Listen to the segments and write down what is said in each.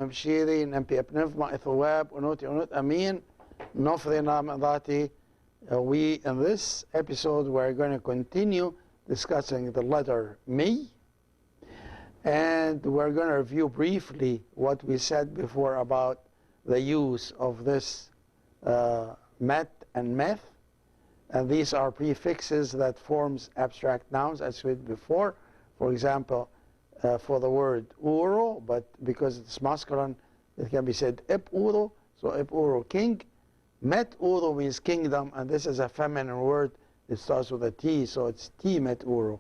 مشيري نمبي ابنفما إثواب ونوتي ونوت أمين نفذي نام ذاتي. We, in this episode, we're going to continue discussing the letter me, and we're going to review briefly what we said before about the use of this met and meth, and these are prefixes that forms abstract nouns, as we did before. For example, for the word uro, but because it's masculine, it can be said ip uro, so ip uro, king. Met uro means kingdom, and this is a feminine word. It starts with a T, so it's T met uro,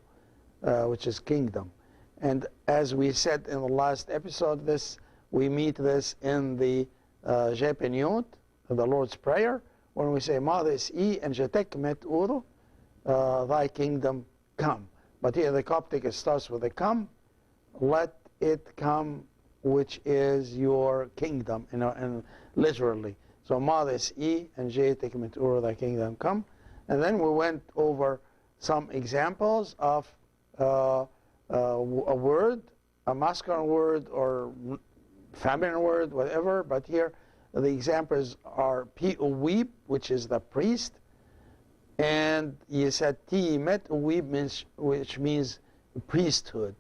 which is kingdom. And as we said in the last episode, we meet this in the Jepeniot, the Lord's Prayer, when we say Mades I and Jetek met uro, thy kingdom come. But here the Coptic, it starts with a come. Let it come, which is your kingdom, and literally. So Mades I and Jetek met uro, thy kingdom come. And then we went over some examples of a word, a masculine word or feminine word, whatever. But here the examples are P-uweeb, which is the priest. And you said T met uweeb, which means priesthood.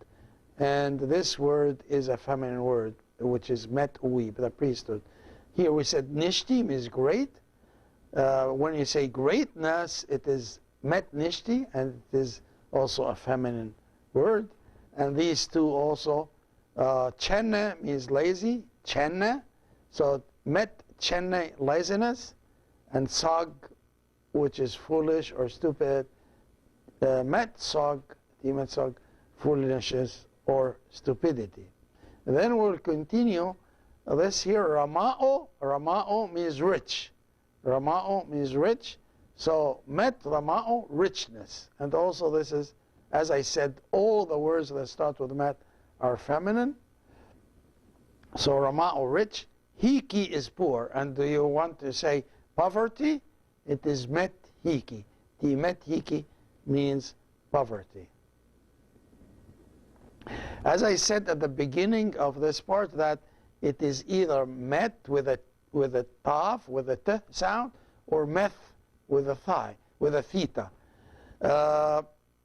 And this word is a feminine word, which is met uweeb, the priesthood. Here we said nishti means great. When you say greatness, it is met nishti, and it is also a feminine word. And these two also, chenne means lazy, chenne. So met chenne, laziness, and sog, which is foolish or stupid. Met sog, met sog, foolishness or stupidity. And then we'll continue this here, ramao. Ramao means rich. Ramao means rich. So met ramao, richness. And also this is, as I said, all the words that start with met are feminine. So ramao, rich. Hiki is poor. And do you want to say poverty? It is met hiki. The met hiki means poverty. As I said at the beginning of this part, that it is either met with a taf, with a t sound, or meth with a thigh, with a theta.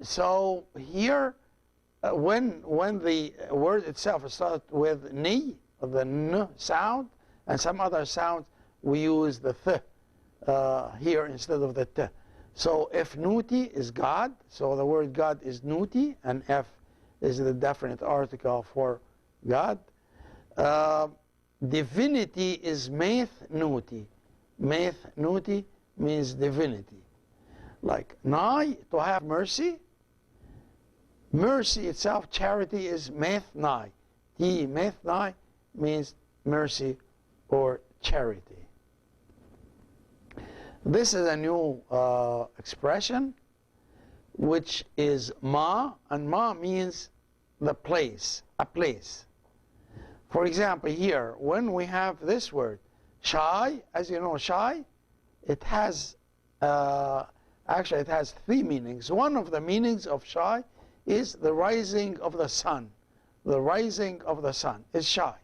So here, when the word itself starts with ni, the n sound, and some other sounds, we use the th here instead of the t. So if nuti is God, so the word God is nuti, and f is the definite article for God. Divinity is meth nuti. Meth nuti means divinity. Like nai, to have mercy. Mercy itself, charity, is meth nai. Ti meth nai means mercy or charity. This is a new expression, which is ma, and ma means the place, a place. For example, here, when we have this word, shy, as you know, shy, it has, actually it has three meanings. One of the meanings of shy is the rising of the sun. The rising of the sun is shy.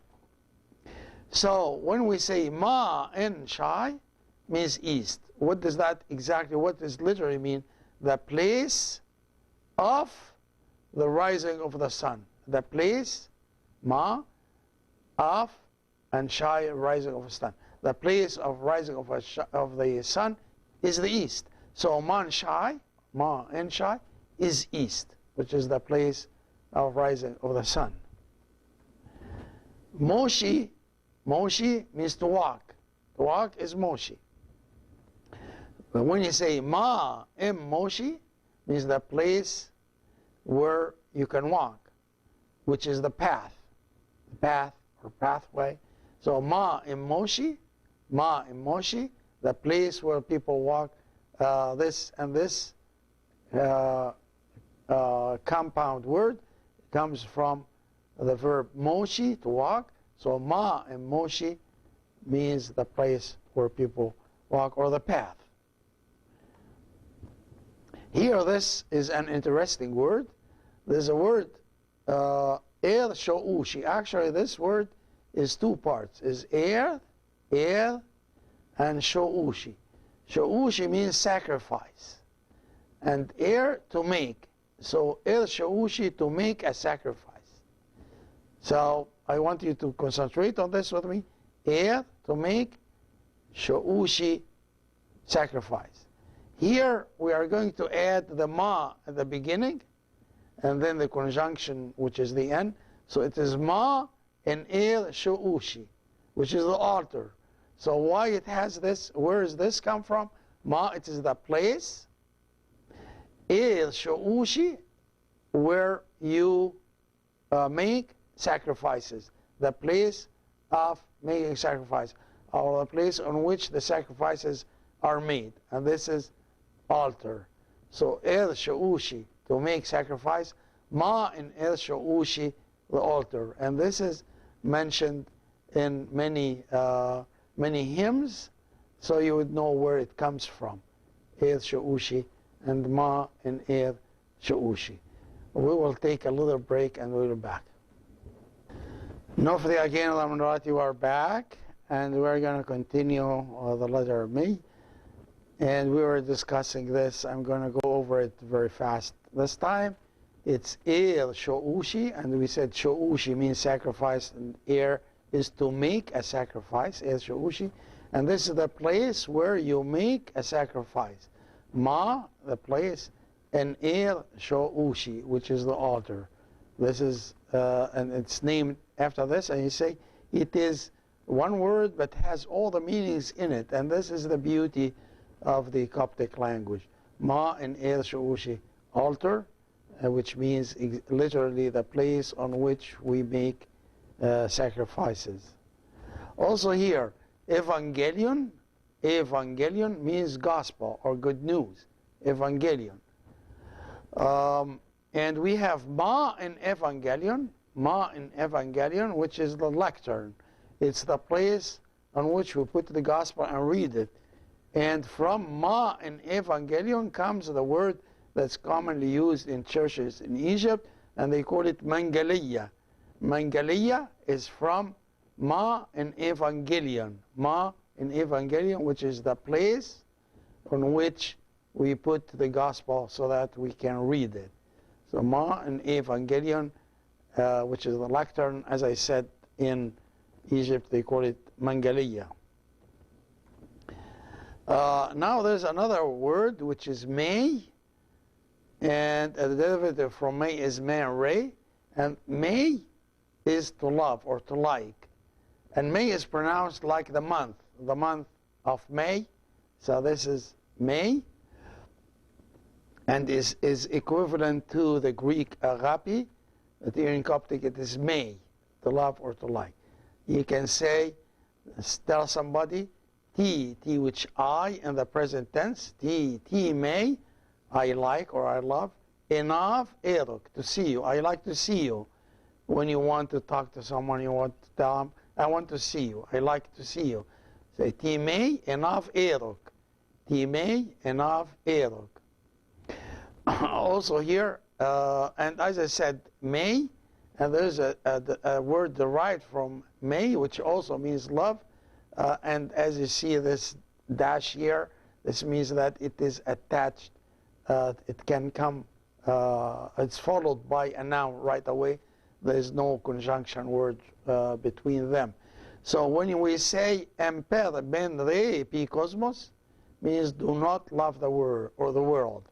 So when we say ma in shy, means east. What does that exactly, what does literally mean? The place of the rising of the sun. The place, ma, of, and shy, rising of the sun. The place of rising of the sun is the east. So man shai, ma and shai, is east, which is the place of rising of the sun. Moshi, moshi means to walk. To walk is moshi. But when you say ma im moshi, means the place where you can walk, which is the path or pathway. So ma im moshi, the place where people walk. This and this compound word comes from the verb moshi, to walk. So ma im moshi means the place where people walk, or the path. Here, this is an interesting word. There's a word, el shoushi. Actually, this word is two parts, is er, and sho'ushi. Sho'ushi means sacrifice, and to make. So sho'ushi, to make a sacrifice. So I want you to concentrate on this with me. To make, sho'ushi, sacrifice. Here we are going to add the ma at the beginning, and then the conjunction, which is the end. So it is ma and sho'ushi, which is the altar. So why it has this? Where does this come from? Ma, it is the place. Sho'ushi, where you make sacrifices. The place of making sacrifice, or the place on which the sacrifices are made. And this is altar. So sho'ushi, to make sacrifice. Ma and sho'ushi, the altar. And this is mentioned in many hymns, so you would know where it comes from. Sho'ushi and ma and sho'ushi. We will take a little break and we'll be back. Nofri again, you are back, and we're going to continue the letter me. And we were discussing this. I'm going to go over it very fast. This time it's sho'ushi, and we said sho'ushi means sacrifice, and is to make a sacrifice, sho'ushi. And this is the place where you make a sacrifice. Ma, the place, and sho'ushi, which is the altar. This is, and it's named after this, and you say it is one word but has all the meanings in it, and this is the beauty of the Coptic language. Ma and sho'ushi, altar, which means literally the place on which we make sacrifices. Also here, evangelion means gospel or good news, evangelion. And we have ma in evangelion, which is the lectern. It's the place on which we put the gospel and read it. And from ma in evangelion comes the word that's commonly used in churches in Egypt, and they call it mangaliya. Mangaliya is from ma in evangelion. Ma in evangelion, which is the place on which we put the gospel so that we can read it. So ma in evangelion, which is the lectern, as I said, in Egypt they call it mangaliya. Now there's another word which is may, and the derivative from may is may, and may is to love or to like. And May is pronounced like the month of May. So this is May, and is equivalent to the Greek agape, but here in Coptic it is May, to love or to like. You can say, tell somebody, T which I in the present tense, T May, I like or I love. Enough, erok, to see you. I like to see you. When you want to talk to someone, you want to tell them, I want to see you. I like to see you. Say, T May, enough, erok. T May, enough, erok. Also here, and as I said, May, and there's a word derived from May, which also means love. And as you see this dash here, this means that it is attached. It can come, it's followed by a noun right away. There is no conjunction word between them. So when we say emper ben re pi cosmos, means do not love the world or the world.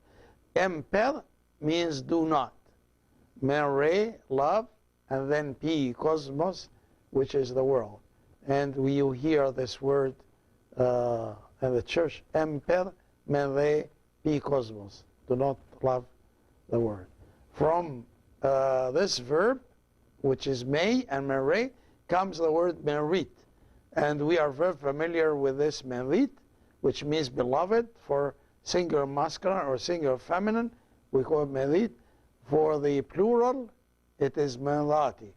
Emper means do not. Men re, love, and then pi cosmos, which is the world. And you hear this word in the church, emper men re pi cosmos, do not love the world. From this verb, which is may and mere, comes the word merit. And we are very familiar with this merit, which means beloved. For singular masculine or singular feminine, we call it merit. For the plural, it is merati.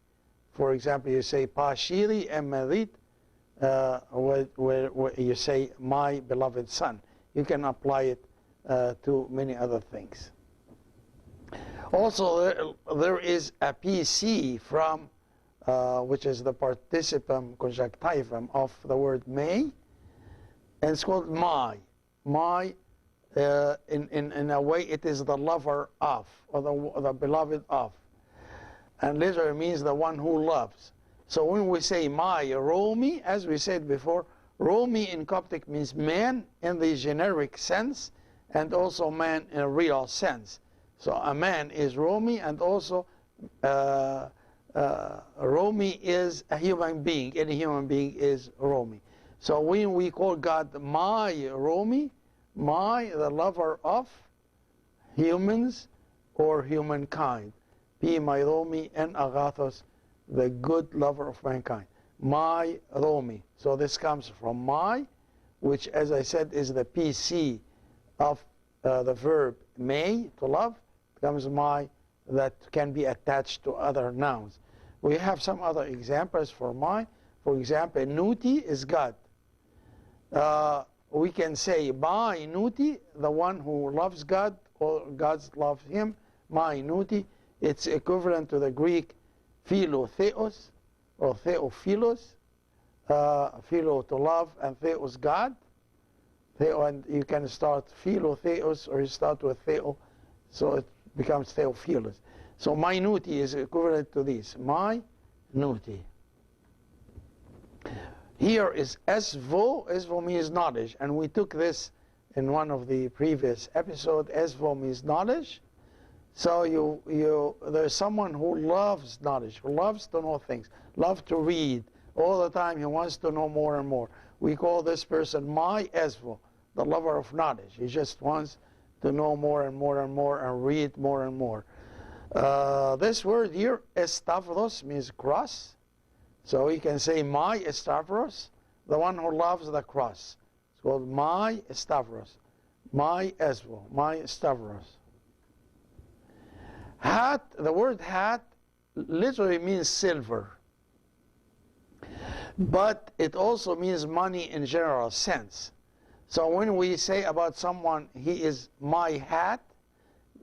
For example, you say pashiri and merit, where you say my beloved son. You can apply it to many other things. Also, there is a PC from which is the participum conjunctivum of the word may, and it's called my. My, in a way, it is the lover of, or the beloved of. And literally means the one who loves. So when we say my Romi, as we said before, Romi in Coptic means man in the generic sense, and also man in a real sense. So a man is Romi, and also Romi is a human being. Any human being is Romi. So when we call God my Romi, my, the lover of humans or humankind. P my Romi and Agathos, the good lover of mankind. My Romi. So this comes from my, which, as I said, is the PC of the verb may, to love. It comes my, that can be attached to other nouns. We have some other examples for my. For example, Nuti is God. We can say my Nuti, the one who loves God, or God loves him. My Nuti. It's equivalent to the Greek philotheos or theophilos. Philo to love, and theos God. Theo, and you can start philotheos or you start with theo, so it becomes theophilos. So my Nuti is equivalent to this. My Nuti. Here is esvo. Esvo means knowledge, and we took this in one of the previous episodes. Esvo means knowledge. So there's someone who loves knowledge, who loves to know things, loves to read. All the time he wants to know more and more. We call this person my esvo, the lover of knowledge. He just wants to know more and more and more and read more and more. This word here, estavros, means cross. So we can say my estavros, the one who loves the cross. It's called my estavros, my esvo, my estavros. Hat, the word hat literally means silver, but it also means money in general sense. So when we say about someone, he is my hat,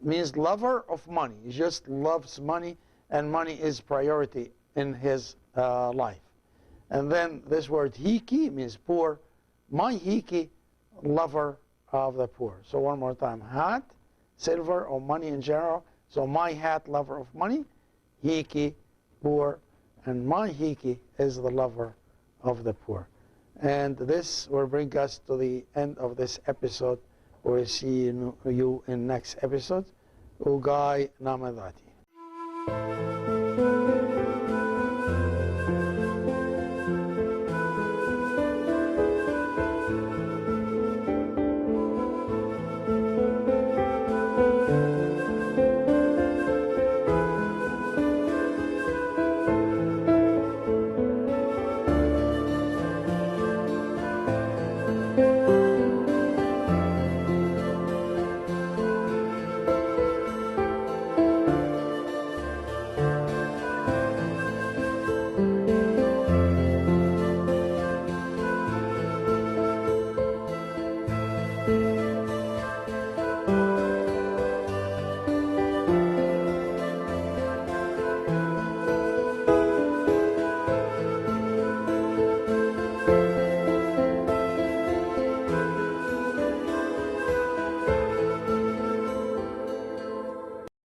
means lover of money. He just loves money, and money is priority in his life. And then this word hiki means poor. My hiki, lover of the poor. So one more time, hat, silver or money in general. So my hat, lover of money, hiki, poor, and my hiki is the lover of the poor. And this will bring us to the end of this episode. We'll see you in next episode. Ugai Namadati.